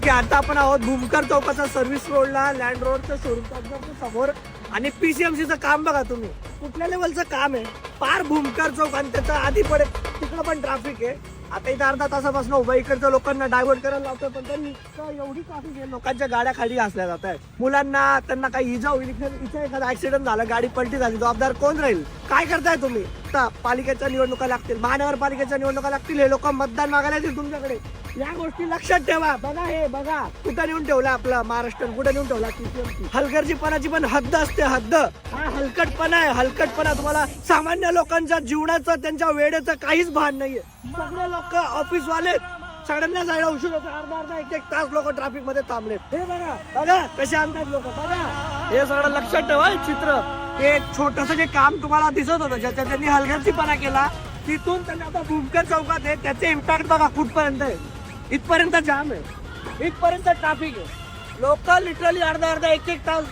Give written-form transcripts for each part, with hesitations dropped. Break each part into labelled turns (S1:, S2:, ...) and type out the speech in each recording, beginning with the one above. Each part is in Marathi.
S1: ओके, आता आपण आहोत भूमकर चौकाचा सर्व्हिस रोडला, लँड रोडच्या शोरूम समोर. आणि पीसीएमसीचं काम बघा तुम्ही, कुठल्या लेवलचं काम आहे. पार भूमकर चौक आणि त्याच्या आधी पडे तिकडं पण ट्रॅफिक आहे. आता इथं अर्धा तासापासून उभा इकडच्या लोकांना डायव्हर्ट करायला लावतोय, पण त्यांनी एवढी ट्रॅफिक आहे, लोकांच्या गाड्या खाली घासल्या जात आहेत. मुलांना त्यांना काही इजा होईल, इथे एखादा ऍक्सिडेंट झाला, गाडी पलटी झाली, जबाबदार कोण राहील? काय करताय तुम्ही? आता पालिकेच्या निवडणुका लागतील, महानगरपालिकेच्या निवडणुका लागतील, हे लोक मतदान मागायला येतील तुमच्याकडे. या गोष्टी लक्षात ठेवा. बघा हे बघा, कुठं नेऊन ठेवला आपला महाराष्ट्र, कुठं नेऊन ठेवला हलगर्जीपणाची पण हद्द असते, हद्द. हा हलकटपणा आहे, हलकटपणा. तुम्हाला सामान्य लोकांच्या जीवनाचं, त्यांच्या वेळेचं काहीच भान नाहीये. सगळे लोक ऑफिस वाले, सगळ्यांना जायला उशीर होतो, अर्धा एक तास लोक ट्रॅफिक मध्ये थांबले. हे बघा बघा कसे आणतात लोक, बघा. हे सगळं लक्षात ठेवा. चित्र एक छोटस जे काम तुम्हाला दिसत होतं, ज्याच्या त्यांनी हलगर्जीपणा केला, तिथून त्यांनी आता भूमकर चौकात आहे, त्याचे इम्पॅक्ट बघा कुठपर्यंत आहे. इथपर्यंत जाम आहे, इथपर्यंत ट्रॅफिक आहे. लोक लिटरली अर्धा एक तास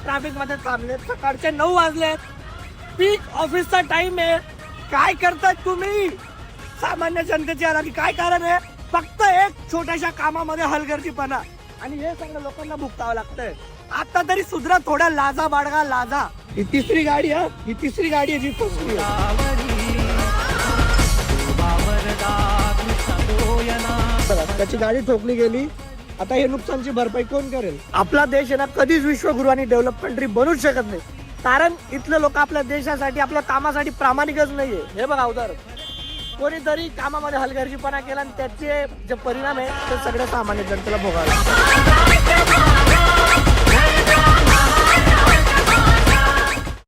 S1: ट्रॅफिक मध्ये थांबले. सकाळचे 9 वाजले, पीक ऑफिसचा टाइम आहे. काय करतात तुम्ही? सामान्य जनतेची आला काय कारण आहे? फक्त एक छोट्याशा कामामध्ये हलगर्जीपणा, आणि हे सगळं लोकांना भुगतावं लागतंय. आता तरी सुधरा, थोडा लाजा बाळगा, लाजा. ही तिसरी गाडी आहे, ही तिसरी गाडी आहे जी फसली. त्याची गाडी ठोकली गेली. आता हे नुकसानची भरपाई कोण करेल? आपला देश आहे ना, कधीच विश्वगुरु आणि डेव्हलप कंट्री बनूच शकत नाही, कारण इथले लोक आपल्या देशासाठी, आपल्या कामासाठी प्रामाणिकच नाहीये. हे बघा उदाहरण, कोणीतरी कामामध्ये हलगर्जीपणा केला आणि त्याचे जे परिणाम आहे ते सगळ्या सामान्य जनतेला भोगावे.